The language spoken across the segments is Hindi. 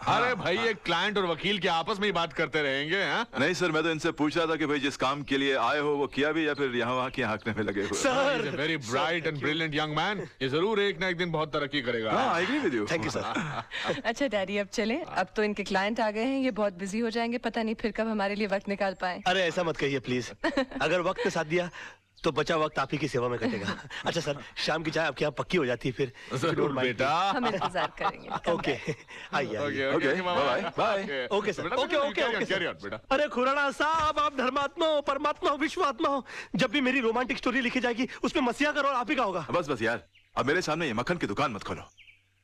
अरे भाई, एक क्लाइंट और वकील के आपस में ही बात करते रहेंगे। हाँ? नहीं सर, मैं तो इनसे पूछ रहा था कि भाई जिस काम के लिए आए हो वो किया भी या फिर यहाँ वहाँ की हाँकने में लगे हुए। Sir, very bright and brilliant young man. ये जरूर एक ना एक दिन बहुत तरक्की करेगा। हाँ, I agree with you. Thank you sir. अच्छा डैडी, अब चलें। अब तो इनके क्लाइंट आ गए हैं, ये बहुत बिजी हो जाएंगे, पता नहीं फिर कब हमारे लिए वक्त निकाल पाए। अरे ऐसा मत कहिए प्लीज। अगर वक्त के साथ दिया तो बचा वक्त आप ही की सेवा में कटेगा। अच्छा सर, शाम की चाय आपके यहाँ पक्की हो जाती है फिर? जरूर बेटा। हम इंतजार करेंगे। ओके, आइए। Okay, bye bye. Okay sir, okay okay okay बेटा। अरे खुराना साहब, आप धर्मात्मा हो, परमात्मा हो, विश्वात्मा हो। जब भी मेरी रोमांटिक स्टोरी लिखी जाएगी उसमें मसीहा का रोल आप ही का होगा। बस बस यार, अब मेरे सामने ये मक्खन की दुकान मत खोलो।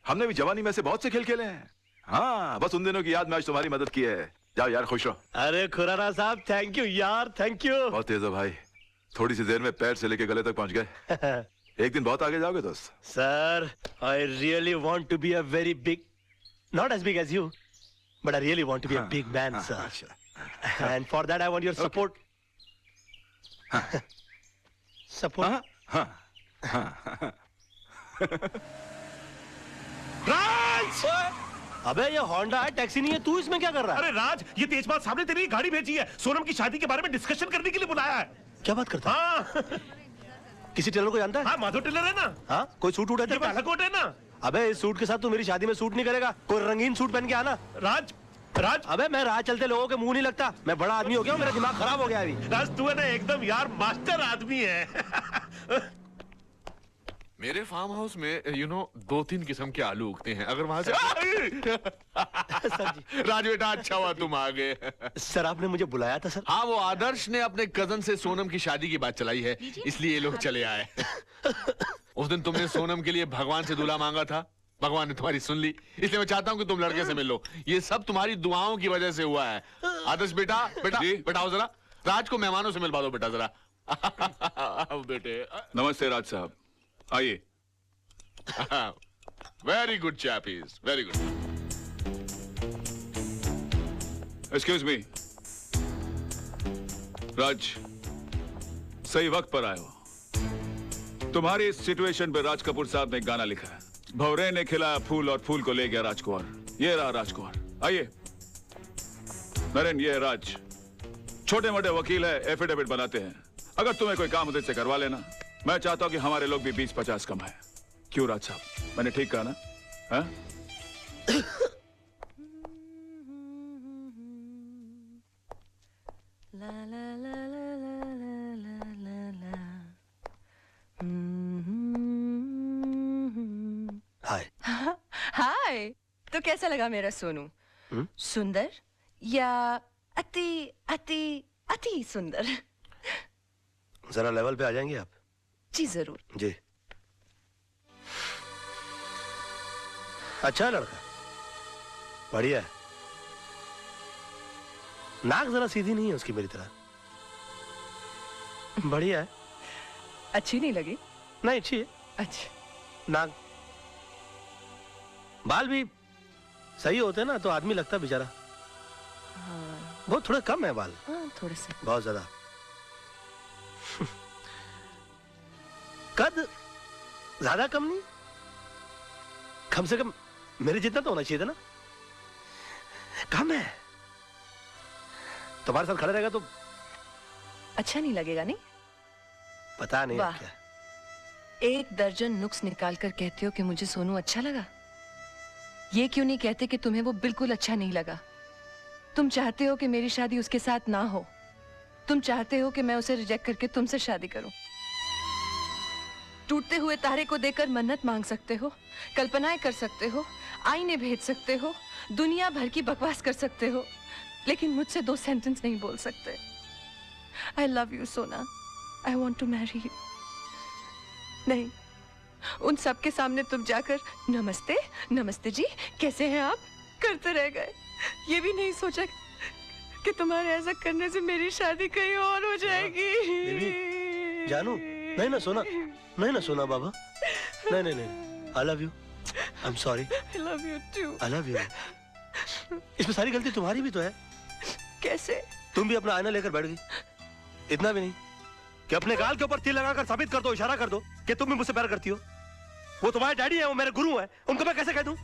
हमने भी जवानी में से बहुत से खेल खेले हैं। हाँ, बस उन दिनों की याद में आज तुम्हारी मदद की है। जाओ यार, खुश रहो। अरे खुराना साहब, थैंक यू यार, थैंक यू। बहुत तेज हो भाई, थोड़ी सी देर में पैर से लेके गले तक पहुंच गए। एक दिन बहुत आगे जाओगे दोस्त। Sir, I really want to be a very big, not as big as you, but I really want to be a big man sir, and for that I want your support. Support? Raj! अबे ये होंडा है, टैक्सी नहीं है, तू इसमें क्या कर रहा है? अरे राज, ये तेजपाल साहब ने तेरी गाड़ी भेजी है, सोनम की शादी के बारे में डिस्कशन करने के लिए बुलाया है। क्या बात करता है? हाँ, किसी टेलर को जानता है? हाँ, माधव टेलर है ना। हाँ, कोई सूट उठा ये काला कोट है ना। अबे इस सूट के साथ तू मेरी शादी में सूट नहीं करेगा, कोई रंगीन सूट पहन के आना। राज, राज, अबे मैं राह चलते लोगों के मुंह नहीं लगता, मैं बड़ा आदमी हो गया हूँ, मेरा दिमाग खराब हो गया अभी। राज, तू है ना एकदम यार मास्टर आदमी है। मेरे फार्म हाउस में यू नो 2-3 किस्म के आलू उगते हैं। अगर वहां से सर जी। राज बेटा, अच्छा हुआ तुम आ गए। सर आपने मुझे बुलाया था सर? हाँ, वो आदर्श ने अपने कजन से सोनम की शादी की बात चलाई है, इसलिए ये लोग चले आए। उस दिन तुमने सोनम के लिए भगवान से दूल्हा मांगा था, भगवान ने तुम्हारी सुन ली, इसलिए मैं चाहता हूँ कि तुम लड़के से मिल लो। ये सब तुम्हारी दुआओं की वजह से हुआ है। आदर्श बेटा, बेटा आओ जरा, राज को मेहमानों से मिलवा दो बेटा जरा। बेटे। नमस्ते राज साहब, आइए। Very good chappies, very good. Excuse me Raj, सही वक्त पर आए हो। तुम्हारी इस सिचुएशन पे राज कपूर साहब ने एक गाना लिखा है, भंवरे ने खिलाया फूल और फूल को ले गया राजकुमार। ये रहा राजकुमार। आइए नरेन, ये है राज, छोटे मोटे वकील है, एफिडेविट बनाते हैं। अगर तुम्हें कोई काम उधर से करवा लेना, मैं चाहता हूं कि हमारे लोग भी 20-50 कमाए। क्यों राज साहब, मैंने ठीक कहा ना? हाँ? हाय। हाय, तो कैसा लगा मेरा सोनू? सुंदर या अति अति अति सुंदर? जरा लेवल पे आ जाएंगे आप? जी जरूर। जी। अच्छा लड़का, बढ़िया है। नाक जरा सीधी नहीं है उसकी मेरी तरह। बढ़िया है। अच्छी नहीं लगी? नहीं, अच्छी है। अच्छा। नाक, बाल भी सही होते हैं ना तो आदमी लगता बेचारा। हाँ। बहुत थोड़े कम है बाल। हाँ, थोड़े से। बहुत ज्यादा। कद ज्यादा कम नहीं, कम से कम मेरे जितना तो होना चाहिए था ना। कम है। तुम्हारे साथ खड़े रहेगा तो अच्छा नहीं लगेगा? नहीं, पता नहीं वाह। क्या। 1 दर्जन नुक्स निकाल कर कहते हो कि मुझे सोनू अच्छा लगा। ये क्यों नहीं कहते कि तुम्हें वो बिल्कुल अच्छा नहीं लगा? तुम चाहते हो कि मेरी शादी उसके साथ ना हो। तुम चाहते हो कि मैं उसे रिजेक्ट करके तुमसे शादी करूं। टूटते हुए तारे को देखकर मन्नत मांग सकते हो, कल्पनाएं कर सकते हो, आईने भेज सकते हो, दुनिया भर की बकवास कर सकते हो, लेकिन मुझसे 2 सेंटेंस नहीं बोल सकते। आई लव यू सोना, I want to marry you. नहीं, उन सब के सामने तुम जाकर नमस्ते नमस्ते जी, कैसे हैं आप करते रह गए। ये भी नहीं सोचा कि तुम्हारे ऐसा करने से मेरी शादी कहीं और हो जाएगी। बेबी, जानू, नहीं ना सोना, नहीं ना सोना बाबा, नहीं नहीं नहीं, आई love you, I am sorry, I love you too. I love you. इसमें सारी गलती तुम्हारी भी तो है। कैसे? तुम भी अपना आईना लेकर बैठ गई। इतना भी नहीं कि अपने गाल के ऊपर तिल लगाकर साबित कर दो, इशारा कर दो कि तुम भी मुझसे प्यार करती हो। वो तुम्हारे डैडी है, वो मेरे गुरु है, उनको मैं कैसे कह दूं?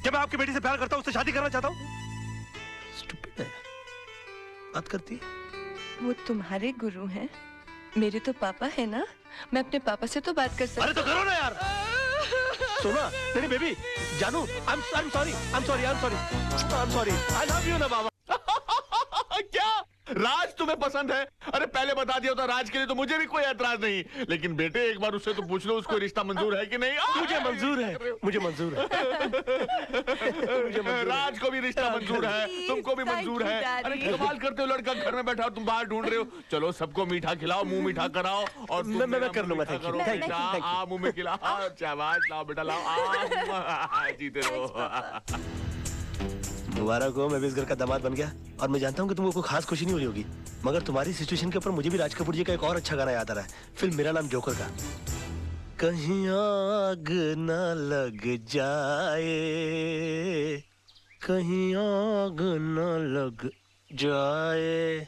जब मैं आपकी बेटी से प्यार करता हूँ, उससे शादी करना चाहता हूँ। स्टूपिड है, बात करती है। वो तुम्हारे गुरु हैं, मेरे तो पापा है ना, मैं अपने पापा से तो बात कर सकती। अरे तो करो ना यार। सोना, मेरी बेबी, जानू, I'm sorry, I love you ना बाबा। क्या राज तुम्हें पसंद है? अरे पहले बता दिया होता राज के लिए तो मुझे भी कोई ऐतराज नहीं, लेकिन बेटे एक बार उससे तो पूछ लो उसको रिश्ता मंजूर है कि नहीं। मुझे मंजूर है, मुझे मंजूर है। राज को भी रिश्ता मंजूर है, तुमको भी मंजूर है। अरे कमाल करते हो, लड़का घर में बैठा हो, तुम बाहर ढूंढ रहे हो। चलो सबको मीठा खिलाओ, मुंह मीठा कराओ और मैं कर लूंगा। Thank you. मुंह में खिलाओ, शाबाश, लाओ बेटा लाओ, जीते रहो। मुबारक हो, मैं भी इस घर का दामाद बन गया। और मैं जानता हूँ कि तुमको कोई खास खुशी नहीं हो रही होगी, मगर तुम्हारी सिचुएशन के ऊपर मुझे भी राज कपूर जी का एक और अच्छा गाना याद आ रहा है, फिल्म मेरा नाम जोकर का। कहीं आग न लग जाए, कहीं आग न लग जाए।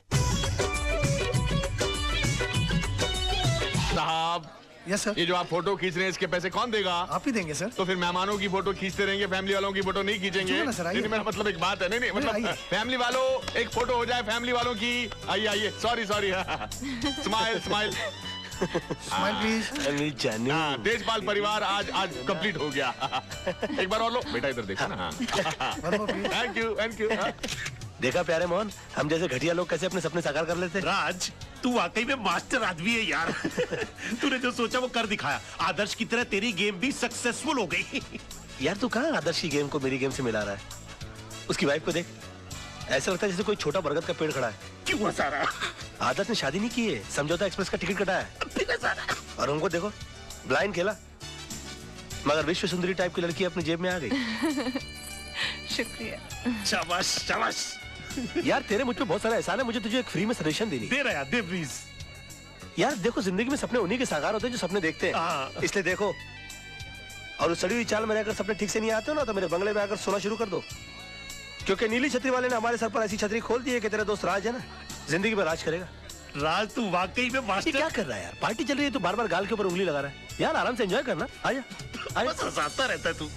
साहब, यस सर। ये जो आप फोटो खींच रहे हैं इसके पैसे कौन देगा? आप ही देंगे सर। तो फिर मेहमानों की फोटो खींचते रहेंगे, फैमिली वालों की फोटो नहीं खींचेंगे? क्यों ना सर, आइए। नहीं, मेरा मतलब एक बात है। नहीं मतलब आइए। फैमिली वालों, एक फोटो हो जाए फैमिली वालों की। आइए आइए, sorry smile smile smile please. जानू, देशपाल परिवार आज कंप्लीट हो गया। एक बार और लो बेटा, इधर देखो ना। Thank you thank you. देखा प्यारे मोहन, हम जैसे घटिया लोग कैसे अपने सपने साकार कर लेते। राज, तू वाकई में मास्टर आदमी है यार। तूने जो सोचा वो कर दिखाया। आदर्श की तरह तेरी गेम भी सक्सेसफुल हो गई। यार तू कहाँ आदर्श की गेम को मेरी गेम से मिला रहा है? उसकी वाइफ को देख, ऐसा लगता है जैसे कोई छोटा बरगद का पेड़ खड़ा है। क्यों हंसा रहा? आदर्श ने शादी नहीं की है, समझौता एक्सप्रेस का टिकट कटाया है। और उनको देखो, ब्लाइंड खेला, मगर विश्व सुंदरी टाइप की लड़की अपनी जेब में आ गई। शुक्रिया। शाबाश शाबाश। यार तेरे मुझ पे बहुत सारा एहसान है, मुझे तुझे एक फ्री में सजेशन देनी। दे रहा यार, दे प्लीज। यार देखो, जिंदगी में सपने उन्हीं के साकार होते हैं जो सपने देखते हैं, इसलिए देखो। और उस सड़ी हुई चाल में रहकर सपने ठीक से नहीं आते हो ना, तो मेरे बंगले में आकर सोना शुरू कर दो, क्योंकि नीली छतरी वाले ने हमारे सर पर ऐसी छतरी खोल दी है कि तेरा दोस्त राज है ना, जिंदगी में राज करेगा। राज, तू वाकई में ये मास्टर। क्या कर रहा है यार? पार्टी चल रही है तो बार बार गाल के ऊपर उंगली लगा रहा है। यार आराम से एंजॉय करना, आजा आजा। बस हंसाता रहता है तू।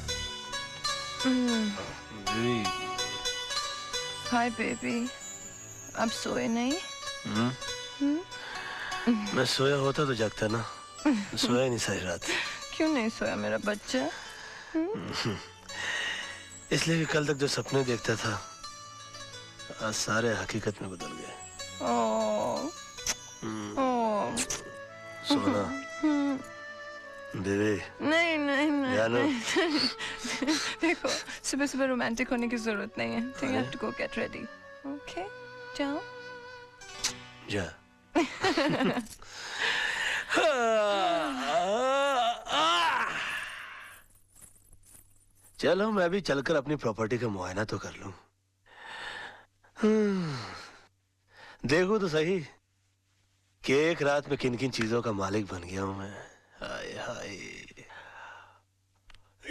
हाय बेबी, अब सोए नहीं? मैं सोया होता तो जगता ना, सोया नहीं सारी रात। क्यों नहीं सोया मेरा बच्चा? इसलिए कि कल तक जो सपने देखता था आज सारे हकीकत में बदल गए। सोना बेबी। नहीं नहीं नहीं, जानू। नहीं। देखो, सुबह सुबह रोमांटिक होने की जरूरत नहीं है। You have to go get ready. Okay? जाओ। जा। चलो मैं भी चलकर अपनी प्रॉपर्टी का मुआयना तो कर लूं। देखो तो सही कि एक रात में किन किन चीजों का मालिक बन गया हूं मैं। हाय हाय।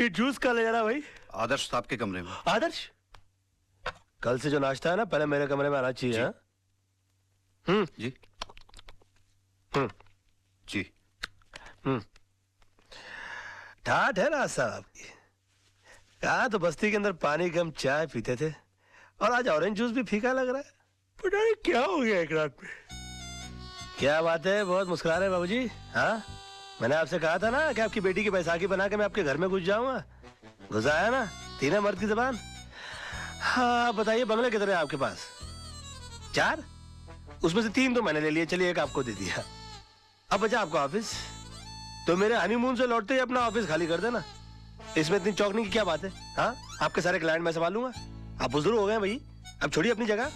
ये जूस का ले जाना भाई? आदर्श साहब के कमरे में। आदर्श, कल से जो नाश्ता है ना पहले मेरे कमरे में आना चाहिए। हाँ? जी जी। ठाठ है ना साहब की। कहा तो बस्ती के अंदर पानी कम चाय पीते थे और आज ऑरेंज जूस भी फीका लग रहा है। पता नहीं क्या हो गया एक रात में। क्या बात है, बहुत मुस्कुरा रहे बाबूजी? हाँ, मैंने आपसे कहा था ना कि आपकी बेटी की बैसाखी बना के मैं आपके घर में घुस जाऊंगा। घुस आया ना, तीनों मर्द की जबान। हाँ बताइए, बंगले कितने हैं आपके पास? 4? उसमें से 3 तो मैंने ले लिए, चलिए एक आपको दे दिया। अब बचा आपका ऑफिस, तो मेरे हनीमून से लौटते ही अपना ऑफिस खाली कर देना। इसमें इतनी चौंकने की क्या बात है? हाँ, आपके सारे क्लाइंट मैं संभालूंगा। आप बुजुर्ग हो गए भाई, अब छोड़िए अपनी जगह,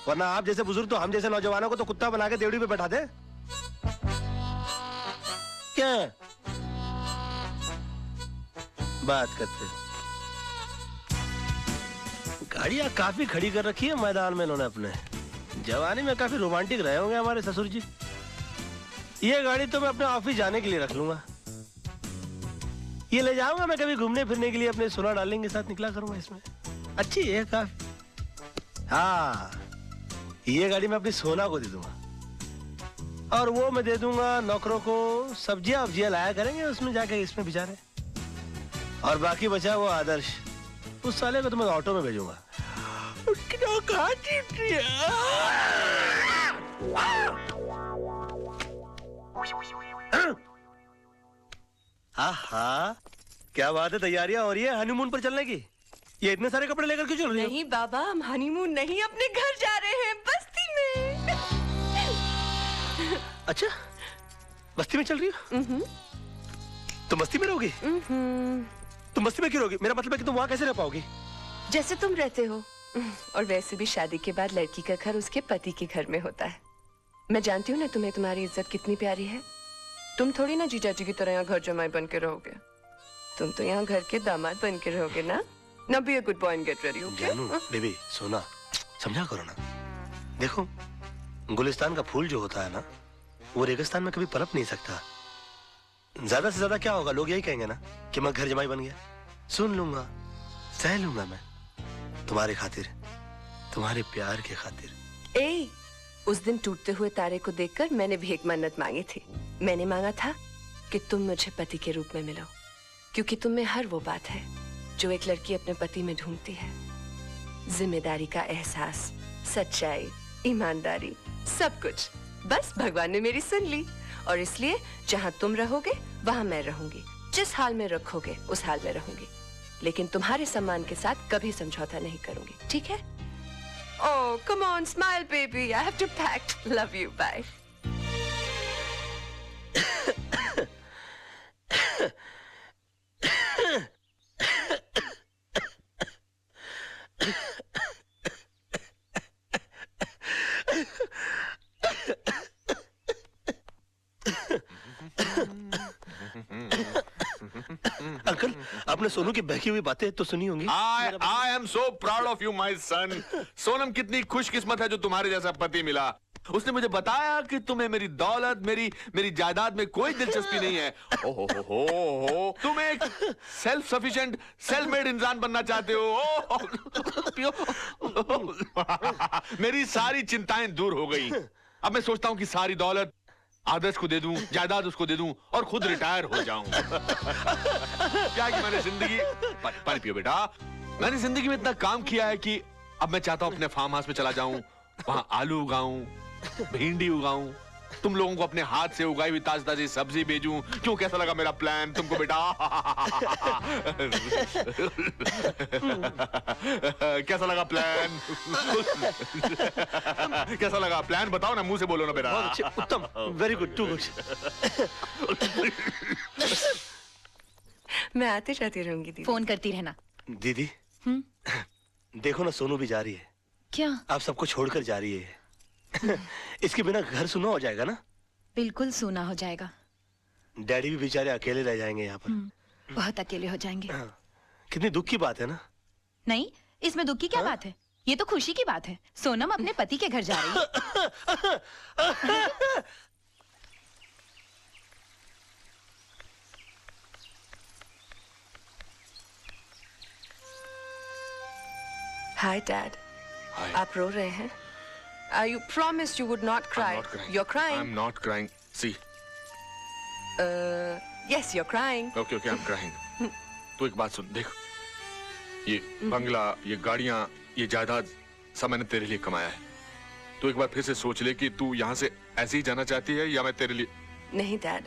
वरना आप जैसे बुजुर्ग तो हम जैसे नौजवानों को तो कुत्ता बना के देवड़ी पे बैठा दे। क्या बात करते? गाड़ियां काफी खड़ी कर रखी है मैदान में इन्होंने अपने। जवानी में काफी रोमांटिक रहे होंगे हमारे ससुर जी। ये गाड़ी तो मैं अपने ऑफिस जाने के लिए रख लूंगा। ये ले जाऊंगा मैं कभी घूमने फिरने के लिए, अपने सोना डार्लिंग के साथ निकला करूंगा इसमें। अच्छी है काफी। हाँ, ये गाड़ी मैं अपनी सोना को दे दूंगा और वो मैं दे दूंगा नौकरों को। सब्जियां लाया करेंगे उसमें जाके, इसमें बेचारे। और बाकी बचा वो आदर्श, उस साले को तो मैं ऑटो में भेजूंगा। कहाँ चीट रही है? आहा, क्या बात है, तैयारियां हो रही है हनीमून पर चलने की? ये इतने सारे कपड़े लेकर क्यों चल रही हो? नहीं बाबा, हम हनीमून नहीं अपने घर जा रहे हैं, बस्ती में। अच्छा, बस्ती में चल रही हो? तुम बस्ती में रहोगी? तुम बस्ती में क्यों रहोगी? मेरा मतलब है कि तुम वहाँ कैसे रह पाओगी? जैसे तुम रहते हो, और वैसे भी शादी के बाद लड़की का घर उसके पति के घर में होता है। मैं जानती हूँ ना तुम्हें तुम्हारी इज्जत कितनी प्यारी है। तुम थोड़ी ना जीजा जी की तरह यहाँ घर जमाई बन के रहोगे। तुम तो यहाँ घर के दामाद बन के रहोगे ना। Now be a good boy and get ready, okay? जानू, बेबी, सोना, समझा करो ना। देखो, गुलिस्तान का फूल जो होता है ना, वो रेगिस्तान में कभी पनप नहीं सकता। ज्यादा से ज्यादा क्या होगा, लोग यही कहेंगे ना कि मैं घर जमाई बन गया। सुन लूंगा, सह लूंगा मैं, तुम्हारे खातिर, तुम्हारे प्यार के खातिर। ए, उस दिन टूटते हुए तारे को देखकर मैंने भीख मन्नत मांगी थी। मैंने मांगा था कि तुम मुझे पति के रूप में मिलो, क्योंकि तुम में हर वो बात है जो एक लड़की अपने पति में ढूंढती है। जिम्मेदारी का एहसास, सच्चाई, ईमानदारी, सब कुछ। बस भगवान ने मेरी सुन ली, और इसलिए जहाँ तुम रहोगे वहाँ मैं रहूंगी। जिस हाल में रखोगे उस हाल में रहूंगी, लेकिन तुम्हारे सम्मान के साथ कभी समझौता नहीं करूंगी, ठीक है? Oh, come on, smile, baby. I have to pack. Love you. Bye. Uncle, आपने सोनू की बहकी हुई बातें तो सुनी होंगी। I am so proud of you, my son. Sonam कितनी खुशकिस्मत है जो तुम्हारे जैसा पति मिला। उसने मुझे बताया कि तुम्हें मेरी दौलत, मेरी जायदाद में कोई दिलचस्पी नहीं है। हो, तुम एक सेल्फ सफिशिएंट, सेल्फ मेड इंसान बनना चाहते हो। मेरी सारी चिंताएं दूर हो गई। अब मैं सोचता हूँ कि सारी दौलत आदर्श को दे दूं, जायदाद उसको दे दूं और खुद रिटायर हो जाऊं। क्या कि मैंने जिंदगी, पानी पियो बेटा, मैंने जिंदगी में इतना काम किया है कि अब मैं चाहता हूं अपने फार्म हाउस में चला जाऊं, वहां आलू उगाऊं, भिंडी उगाऊं, तुम लोगों को अपने हाथ से उगाई हुई ताजी ताजी सब्जी भेजूं। क्यों, कैसा लगा मेरा प्लान तुमको बेटा? कैसा लगा प्लान? कैसा लगा प्लान? बताओ ना, मुंह से बोलो ना बेटा। बहुत अच्छे, उत्तम, वेरी गुड, टू गुड। मैं आती जाती रहूंगी दीदी। फोन करती रहना। दीदी, देखो ना, सोनू भी जा रही है। क्या? आप सबको छोड़कर जा रही है। इसके बिना घर सुना हो जाएगा ना? बिल्कुल सूना हो जाएगा। डैडी भी बेचारे अकेले रह जाएंगे यहाँ पर। बहुत अकेले हो जाएंगे। कितनी दुख की बात है ना? नहीं, इसमें दुख की क्या बात है? ये तो खुशी की बात है। सोनम अपने पति के घर जा रही है। Hi, Dad. Hi. आप रो रहे हैं? You promised you would not cry. I'm not crying. You're crying. I'm not crying. See. Yes, you're crying. Okay, I'm crying. तू एक बात सुन, देख, ये बंगला, ये गाड़ियां, ये जायदाद सब मैंने तेरे लिए कमाया है। तू एक बार फिर से सोच ले कि तू यहाँ से ऐसे ही जाना चाहती है या मैं तेरे लिए। नहीं डैड,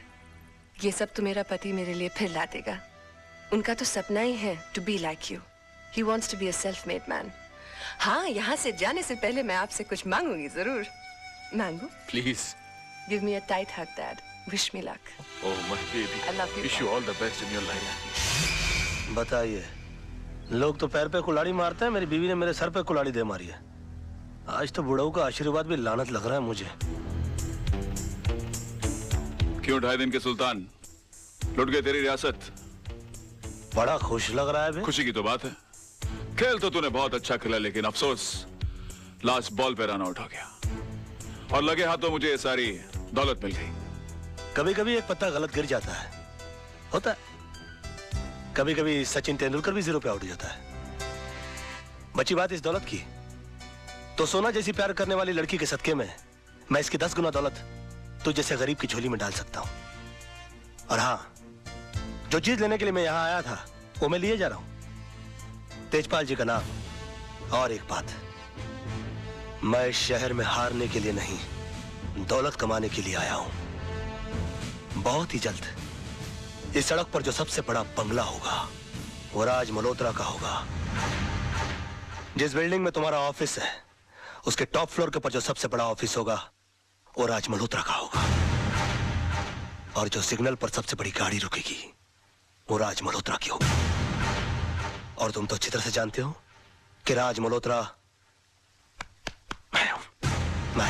ये सब तो मेरा पति मेरे लिए फिर ला देगा। उनका तो सपना ही है to be like you. He wants to be a self made man. हाँ, यहाँ से जाने से पहले मैं आपसे कुछ मांगूंगी जरूर। मांगू? Please. Give me a tight hug dad. Wish me luck. Oh my baby, I love you, wish you all the best in your life. बताइए, लोग तो पैर पे कुल्हाड़ी मारते हैं, मेरी बीवी ने मेरे सर पे कुल्हाड़ी दे मारी है। आज तो बुढ़ऊ का आशीर्वाद भी लानत लग रहा है मुझे। क्यों 2.5 दिन के सुल्तान लुट गए तेरी रियासत? बड़ा खुश लग रहा है बे। खुशी की तो बात है। खेल तो तूने बहुत अच्छा खेला, लेकिन अफसोस लास्ट बॉल पे रन आउट हो गया और लगे हाथों मुझे ये सारी दौलत मिल गई। कभी कभी एक पत्ता गलत गिर जाता है, होता है। कभी कभी सचिन तेंदुलकर भी 0 पे आउट हो जाता है। बची बात इस दौलत की, तो सोना जैसी प्यार करने वाली लड़की के सदके में मैं इसकी 10 गुना दौलत तो जैसे गरीब की झोली में डाल सकता हूं। और हाँ, जो चीज लेने के लिए मैं यहां आया था वो मैं लिए जा रहा हूं। तेजपाल जी का नाम। और एक बात, मैं इस शहर में हारने के लिए नहीं, दौलत कमाने के लिए आया हूं। बहुत ही जल्द इस सड़क पर जो सबसे बड़ा बंगला होगा वो राज मल्होत्रा का होगा। जिस बिल्डिंग में तुम्हारा ऑफिस है उसके टॉप फ्लोर के ऊपर जो सबसे बड़ा ऑफिस होगा वो राज मल्होत्रा का होगा। और जो सिग्नल पर सबसे बड़ी गाड़ी रुकेगी वो राज मल्होत्रा की होगी। और तुम तो अच्छी तरह से जानते हो कि राज मल्होत्रा मैं हूं। मैं